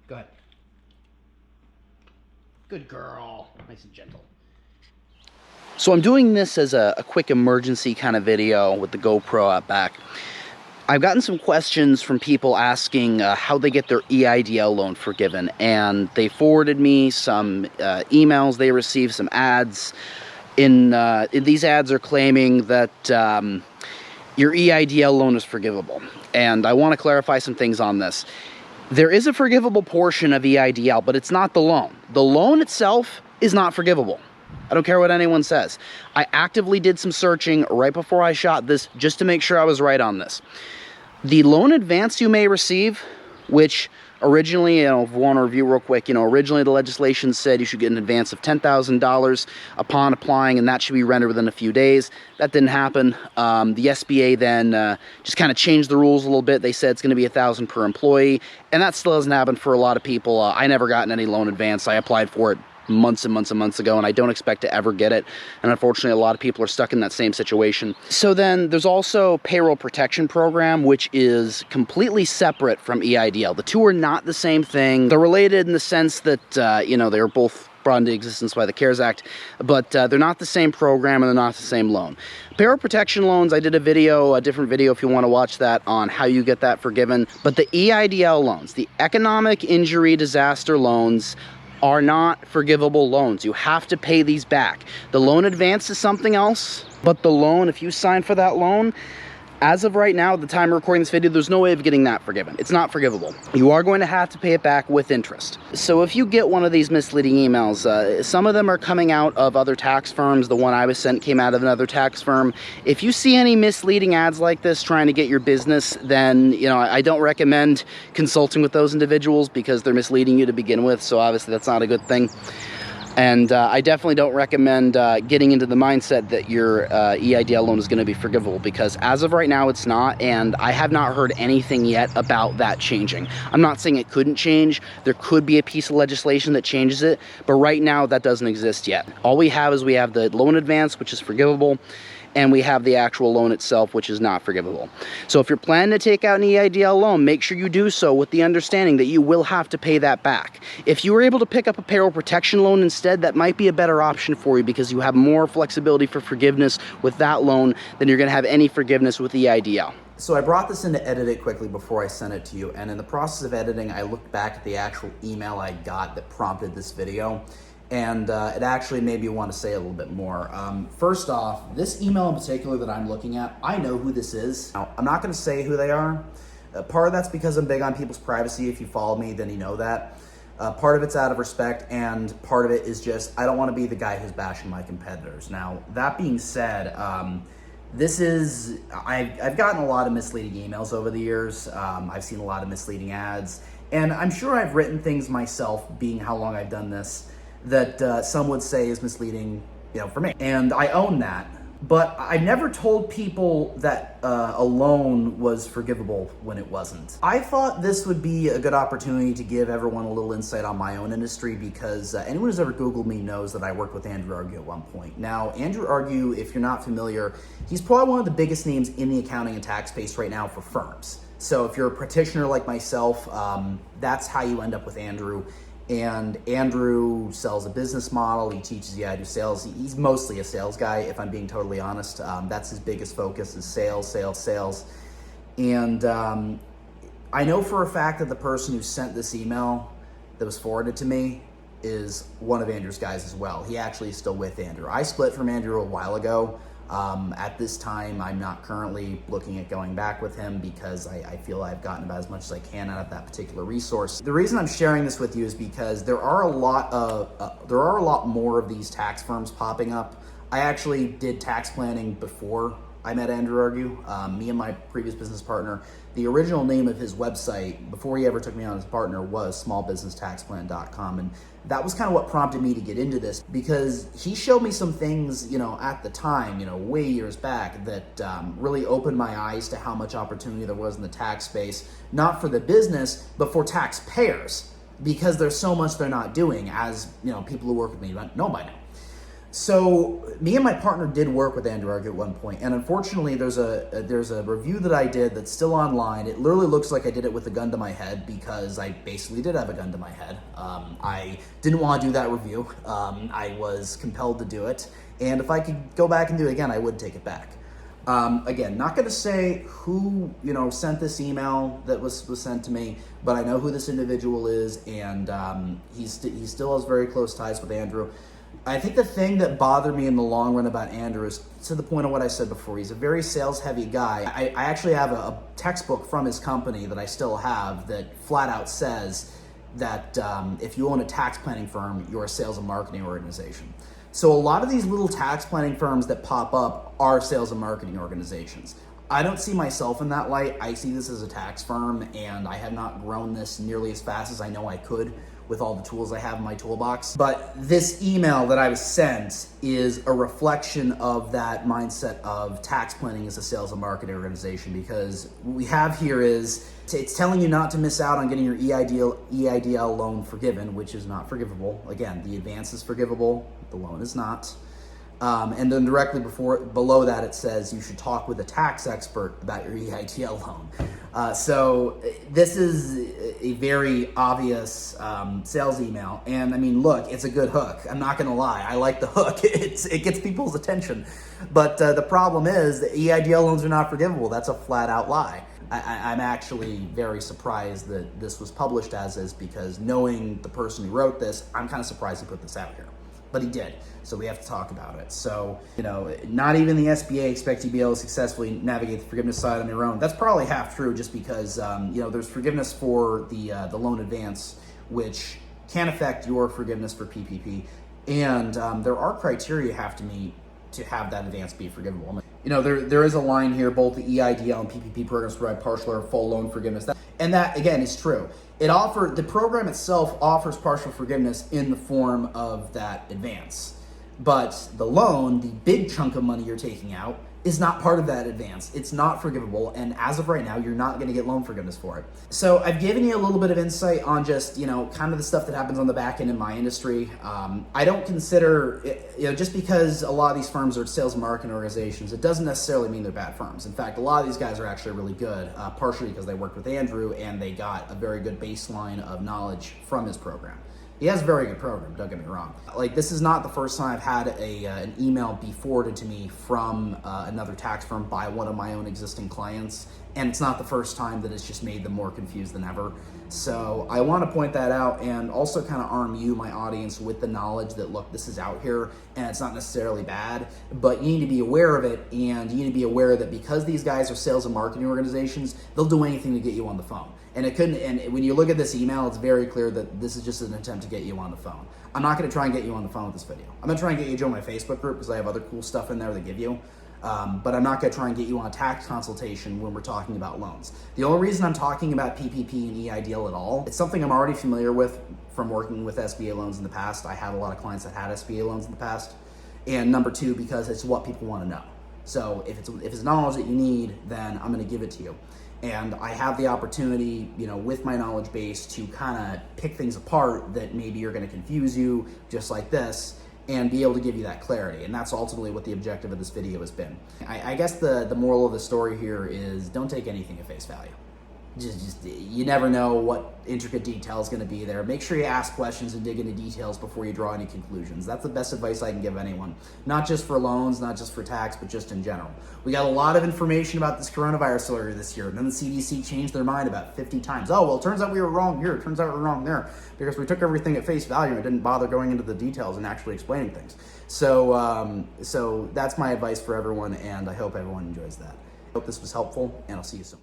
Go ahead. Good girl. Nice and gentle. So I'm doing this as a quick emergency kind of video with the GoPro out back. I've gotten some questions from people asking how they get their EIDL loan forgiven, and they forwarded me some emails they received, some ads. In these ads are claiming that your EIDL loan is forgivable, and I want to clarify some things on this. There is a forgivable portion of EIDL, but it's not the loan. The loan itself is not forgivable. I don't care what anyone says. I actively did some searching right before I shot this just to make sure I was right on this. The loan advance you may receive, which originally, if I want to review real quick, originally the legislation said you should get an advance of $10,000 upon applying, and that should be rendered within a few days. That didn't happen. The SBA then just kind of changed the rules a little bit. They said it's going to be $1,000 per employee, and that still hasn't happened for a lot of people. I never gotten any loan advance. I applied for it months and months and months ago, and I don't expect to ever get it. And unfortunately, a lot of people are stuck in that same situation. So then there's also payroll protection program, which is completely separate from EIDL. The two are not the same thing. They're related in the sense that, they were both brought into existence by the CARES Act, but they're not the same program and they're not the same loan. Payroll protection loans, I did a different video if you want to watch that, on how you get that forgiven. But the EIDL loans, the economic injury disaster loans, are not forgivable loans. You have to pay these back. The loan advance is something else, but the loan, if you sign for that loan, as of right now, at the time of recording this video, there's no way of getting that forgiven. It's not forgivable. You are going to have to pay it back with interest. So if you get one of these misleading emails, some of them are coming out of other tax firms. The one I was sent came out of another tax firm. If you see any misleading ads like this trying to get your business, then, I don't recommend consulting with those individuals because they're misleading you to begin with. So obviously that's not a good thing. And I definitely don't recommend getting into the mindset that your EIDL loan is going to be forgivable, because as of right now, it's not, and I have not heard anything yet about that changing. I'm not saying it couldn't change. There could be a piece of legislation that changes it, but right now that doesn't exist yet. All we have is the loan advance, which is forgivable, and we have the actual loan itself, which is not forgivable. So if you're planning to take out an EIDL loan, make sure you do so with the understanding that you will have to pay that back. If you were able to pick up a payroll protection loan instead, that might be a better option for you, because you have more flexibility for forgiveness with that loan than you're going to have any forgiveness with EIDL. So I brought this in to edit it quickly before I sent it to you, and in the process of editing, I looked back at the actual email I got that prompted this video. And it actually made me want to say a little bit more. First off, this email in particular that I'm looking at, I know who this is. Now, I'm not going to say who they are. Part of that's because I'm big on people's privacy. If you follow me, then you know that. Part of it's out of respect, and part of it is just, I don't want to be the guy who's bashing my competitors. Now, that being said, I've gotten a lot of misleading emails over the years. I've seen a lot of misleading ads, and I'm sure I've written things myself, being how long I've done this, that some would say is misleading, for me. And I own that. But I never told people that a loan was forgivable when it wasn't. I thought this would be a good opportunity to give everyone a little insight on my own industry, because anyone who's ever Googled me knows that I worked with Andrew Argue at one point. Now, Andrew Argue, if you're not familiar, he's probably one of the biggest names in the accounting and tax space right now for firms. So if you're a practitioner like myself, that's how you end up with Andrew. And Andrew sells a business model. He teaches you how to do sales. He's mostly a sales guy, if I'm being totally honest. That's his biggest focus, is sales. And I know for a fact that the person who sent this email that was forwarded to me is one of Andrew's guys as well. He actually is still with Andrew. I split from Andrew a while ago. At this time, I'm not currently looking at going back with him, because I feel I've gotten about as much as I can out of that particular resource. The reason I'm sharing this with you is because there are a lot more of these tax firms popping up. I actually did tax planning before I met Andrew Argue. Me and my previous business partner, the original name of his website before he ever took me on as a partner was smallbusinesstaxplan.com, and that was kind of what prompted me to get into this, because he showed me some things, at the time, way years back, that really opened my eyes to how much opportunity there was in the tax space, not for the business, but for taxpayers, because there's so much they're not doing, as people who work with me know by now. So me and my partner did work with Andrew at one point, and unfortunately there's a review that I did that's still online. It literally looks like I did it with a gun to my head, because I basically did have a gun to my head. I didn't want to do that review. I was compelled to do it, and if I could go back and do it again, I would take it back. Again, not going to say who sent this email that was sent to me, but I know who this individual is, and he still has very close ties with Andrew. I think the thing that bothered me in the long run about Andrew is to the point of what I said before. He's a very sales-heavy guy. I actually have a textbook from his company that I still have that flat out says that if you own a tax planning firm, you're a sales and marketing organization. So a lot of these little tax planning firms that pop up are sales and marketing organizations. I don't see myself in that light. I see this as a tax firm, and I have not grown this nearly as fast as I know I could with all the tools I have in my toolbox. But this email that I was sent is a reflection of that mindset of tax planning as a sales and marketing organization, because what we have here is, it's telling you not to miss out on getting your EIDL loan forgiven, which is not forgivable. Again, the advance is forgivable, the loan is not. And then directly below that, it says you should talk with a tax expert about your EIDL loan. So this is a very obvious sales email. And I mean, look, it's a good hook. I'm not going to lie. I like the hook. It gets people's attention. But the problem is the EIDL loans are not forgivable. That's a flat out lie. I'm actually very surprised that this was published as is, because knowing the person who wrote this, I'm kind of surprised he put this out here. But he did, so we have to talk about it. So, not even the SBA expects you to be able to successfully navigate the forgiveness side on your own. That's probably half true, just because, there's forgiveness for the loan advance, which can affect your forgiveness for PPP. And there are criteria you have to meet to have that advance be forgivable. There is a line here, both the EIDL and PPP programs provide partial or full loan forgiveness. And that, again, is true. The program itself offers partial forgiveness in the form of that advance. But the loan, the big chunk of money you're taking out, is not part of that advance. It's not forgivable, and as of right now, you're not going to get loan forgiveness for it. So I've given you a little bit of insight on just, kind of the stuff that happens on the back end in my industry. I don't consider, just because a lot of these firms are sales and marketing organizations, it doesn't necessarily mean they're bad firms. In fact, a lot of these guys are actually really good, partially because they worked with Andrew and they got a very good baseline of knowledge from his program. He has a very good program, don't get me wrong. This is not the first time I've had an email be forwarded to me from another tax firm by one of my own existing clients, and it's not the first time that it's just made them more confused than ever. So I want to point that out, and also kind of arm you, my audience, with the knowledge that, look, this is out here, and it's not necessarily bad, but you need to be aware of it, and you need to be aware that because these guys are sales and marketing organizations, they'll do anything to get you on the phone. And when you look at this email, it's very clear that this is just an attempt to get you on the phone. I'm not going to try and get you on the phone with this video. I'm going to try and get you to join my Facebook group, because I have other cool stuff in there they give you. But I'm not going to try and get you on a tax consultation when we're talking about loans. The only reason I'm talking about PPP and EIDL at all, it's something I'm already familiar with from working with SBA loans in the past. I had a lot of clients that had SBA loans in the past. And number two, because it's what people want to know. So if it's knowledge that you need, then I'm going to give it to you. And I have the opportunity, with my knowledge base, to kind of pick things apart that maybe are going to confuse you, just like this, and be able to give you that clarity. And that's ultimately what the objective of this video has been. I guess the moral of the story here is, don't take anything at face value. Just you never know what intricate detail is going to be there. Make sure you ask questions and dig into details before you draw any conclusions. That's the best advice I can give anyone. Not just for loans, not just for tax, but just in general. We got a lot of information about this coronavirus earlier this year, and then the CDC changed their mind about 50 times. Oh, well, it turns out we were wrong here. It turns out we were wrong there, because we took everything at face value and didn't bother going into the details and actually explaining things. So that's my advice for everyone, and I hope everyone enjoys that. I hope this was helpful, and I'll see you soon.